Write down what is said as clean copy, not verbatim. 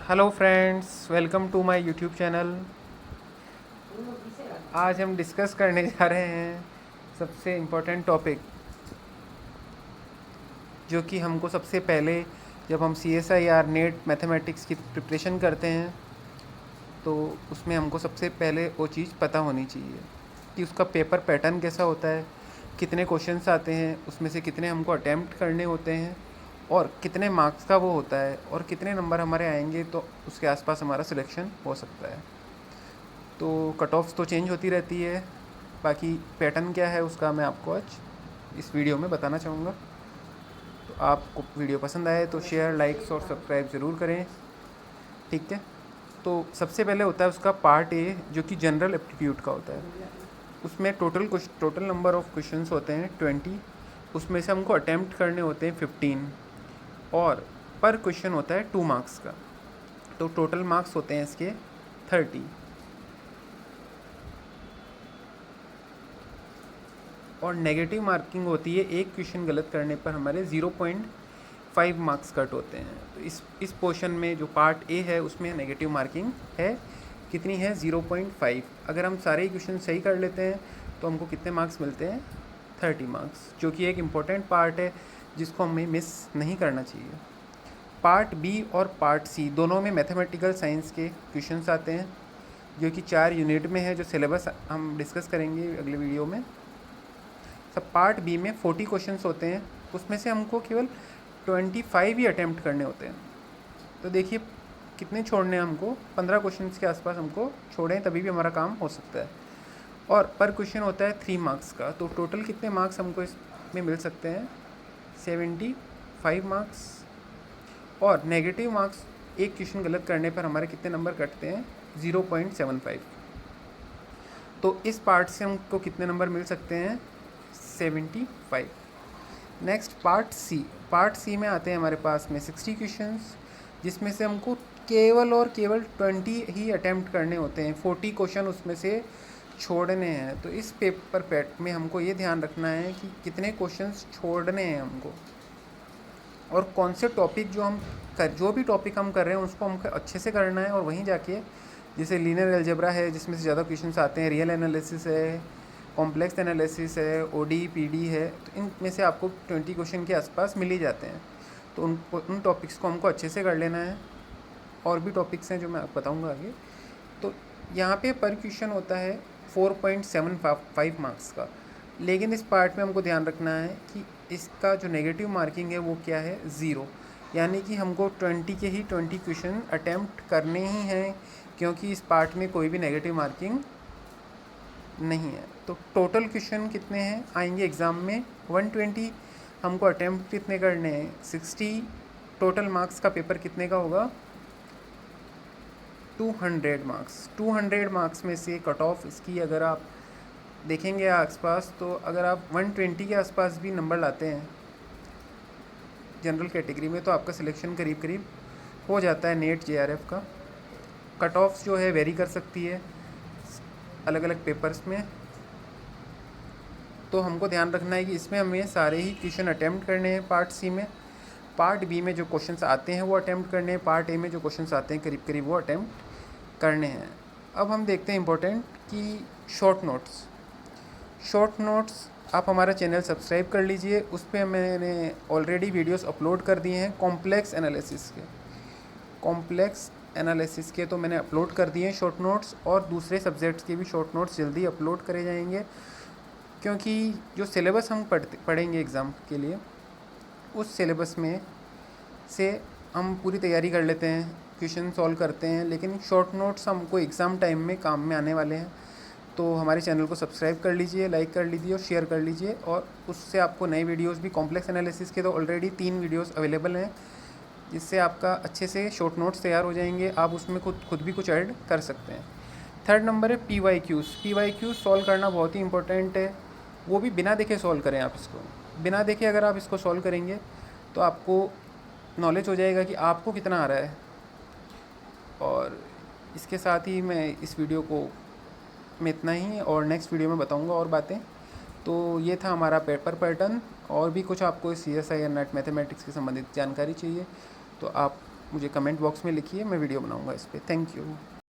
Hello friends, welcome to my YouTube channel. आज हम discuss करने जा रहे हैं सबसे इम्पोर्टेंट टॉपिक, जो कि हमको सबसे पहले जब हम CSIR नेट मैथमेटिक्स की प्रिपरेशन करते हैं तो उसमें हमको सबसे पहले वो चीज़ पता होनी चाहिए कि उसका पेपर पैटर्न कैसा होता है, कितने क्वेश्चंस आते हैं, उसमें से कितने हमको अटैम्प्ट करने होते हैं और कितने मार्क्स का वो होता है और कितने नंबर हमारे आएंगे तो उसके आसपास हमारा सिलेक्शन हो सकता है। तो कट ऑफ्स तो चेंज होती रहती है, बाकी पैटर्न क्या है उसका मैं आपको आज इस वीडियो में बताना चाहूँगा। तो आपको वीडियो पसंद आए तो शेयर, लाइक्स और सब्सक्राइब ज़रूर करें, ठीक है। तो सबसे पहले होता है उसका पार्ट ए, जो कि जनरल एप्टीट्यूड का होता है। उसमें टोटल नंबर ऑफ़ क्वेश्चंस होते हैं 20, उसमें से हमको अटैम्प्ट करने होते हैं 15 और पर क्वेश्चन होता है 2 मार्क्स का। तो टोटल मार्क्स होते हैं इसके 30 और नेगेटिव मार्किंग होती है एक क्वेश्चन गलत करने पर हमारे 0.5 मार्क्स कट होते हैं। तो इस पोर्शन में जो पार्ट ए है उसमें नेगेटिव मार्किंग है, कितनी है 0.5। अगर हम सारे ही क्वेश्चन सही कर लेते हैं तो हमको कितने मार्क्स मिलते हैं 30 मार्क्स, जो कि एक इम्पॉर्टेंट पार्ट है जिसको हमें मिस नहीं करना चाहिए। पार्ट बी और पार्ट सी दोनों में मैथमेटिकल साइंस के क्वेश्चंस आते हैं, जो कि 4 यूनिट में है, जो सिलेबस हम डिस्कस करेंगे अगले वीडियो में। सब पार्ट बी में 40 क्वेश्चंस होते हैं, उसमें से हमको केवल 25 ही अटैम्प्ट करने होते हैं। तो देखिए कितने छोड़ने हैं हमको, 15 क्वेश्चंस के आसपास हमको छोड़ें तभी भी हमारा काम हो सकता है। और पर क्वेश्चन होता है 3 मार्क्स का। तो टोटल कितने मार्क्स हमको इसमें मिल सकते हैं 75 मार्क्स। और नेगेटिव मार्क्स एक क्वेश्चन गलत करने पर हमारे कितने नंबर कटते हैं 0.75। तो इस पार्ट से हमको कितने नंबर मिल सकते हैं 75। नेक्स्ट पार्ट सी में आते हैं हमारे पास में 60 क्वेश्चंस, जिसमें से हमको केवल और केवल 20 ही अटैम्प्ट करने होते हैं, 40 क्वेश्चन उसमें से छोड़ने हैं। तो इस पेपर पैट में हमको ये ध्यान रखना है कि कितने क्वेश्चंस छोड़ने हैं हमको, और कौन से टॉपिक जो भी टॉपिक हम कर रहे हैं उसको हमको अच्छे से करना है। और वहीं जाके जैसे लीनियर अलजेब्रा है जिसमें से ज़्यादा क्वेश्चंस आते हैं, रियल एनालिसिस है, कॉम्प्लेक्स एनालिसिस है, ओडी पीडी है, तो इनमें से आपको 20 क्वेश्चन के आसपास मिल ही जाते हैं। तो उन टॉपिक्स को हमको अच्छे से कर लेना है। और भी टॉपिक्स हैं जो मैं आपको बताऊँगा आगे। तो यहाँ पे पर क्वेश्चन होता है 4.75 मार्क्स का, लेकिन इस पार्ट में हमको ध्यान रखना है कि इसका जो नेगेटिव मार्किंग है वो क्या है 0, यानी कि हमको 20 के ही 20 क्वेश्चन अटैम्प्ट करने ही हैं, क्योंकि इस पार्ट में कोई भी नेगेटिव मार्किंग नहीं है। तो टोटल क्वेश्चन कितने हैं आएंगे एग्ज़ाम में 120, हमको अटैम्प्ट कितने करने हैं 60, टोटल मार्क्स का पेपर कितने का होगा 200 मार्क्स। 200 मार्क्स में से कट ऑफ इसकी अगर आप देखेंगे आसपास, तो अगर आप 120 के आसपास भी नंबर लाते हैं जनरल कैटेगरी में तो आपका सिलेक्शन करीब करीब हो जाता है नेट JRF का। कट ऑफ जो है वेरी कर सकती है अलग अलग पेपर्स में। तो हमको ध्यान रखना है कि इसमें हमें सारे ही क्वेश्चन अटैम्प्ट करने हैं पार्ट सी में। पार्ट बी में जो क्वेश्चंस आते हैं वो अटैम्प्ट करने हैं, पार्ट ए में जो क्वेश्चंस आते हैं करीब करीब वो अटैम्प्ट करने हैं। अब हम देखते हैं इम्पोर्टेंट कि शॉर्ट नोट्स आप हमारा चैनल सब्सक्राइब कर लीजिए, उस पर मैंने ऑलरेडी वीडियोस अपलोड कर दिए हैं कॉम्प्लेक्स एनालिसिस के तो मैंने अपलोड कर दिए हैं शॉर्ट नोट्स, और दूसरे सब्जेक्ट्स के भी शॉर्ट नोट्स जल्दी अपलोड करे जाएंगे, क्योंकि जो सिलेबस हम पढ़ेंगे एग्ज़ाम के लिए उस सिलेबस में से हम पूरी तैयारी कर लेते हैं, क्वेश्चन सॉल्व करते हैं, लेकिन शॉर्ट नोट्स हमको एग्ज़ाम टाइम में काम में आने वाले हैं। तो हमारे चैनल को सब्सक्राइब कर लीजिए, लाइक कर लीजिए और शेयर कर लीजिए, और उससे आपको नए वीडियोस भी कॉम्प्लेक्स एनालिसिस के तो ऑलरेडी 3 वीडियोस अवेलेबल हैं, जिससे आपका अच्छे से शॉर्ट नोट्स तैयार हो जाएंगे। आप उसमें खुद भी कुछ ऐड कर सकते हैं। थर्ड नंबर है PYQs सॉल्व करना बहुत ही इंपॉर्टेंट है, वो भी बिना देखे सॉल्व करें। आप इसको बिना देखे अगर आप इसको सॉल्व करेंगे तो आपको नॉलेज हो जाएगा कि आपको कितना आ रहा है। और इसके साथ ही मैं इस वीडियो को में इतना ही, और नेक्स्ट वीडियो में बताऊंगा और बातें। तो ये था हमारा पेपर पैटर्न। और भी कुछ आपको CSIR नेट मैथमेटिक्स से संबंधित जानकारी चाहिए तो आप मुझे कमेंट बॉक्स में लिखिए, मैं वीडियो बनाऊँगा इस पर। Thank you.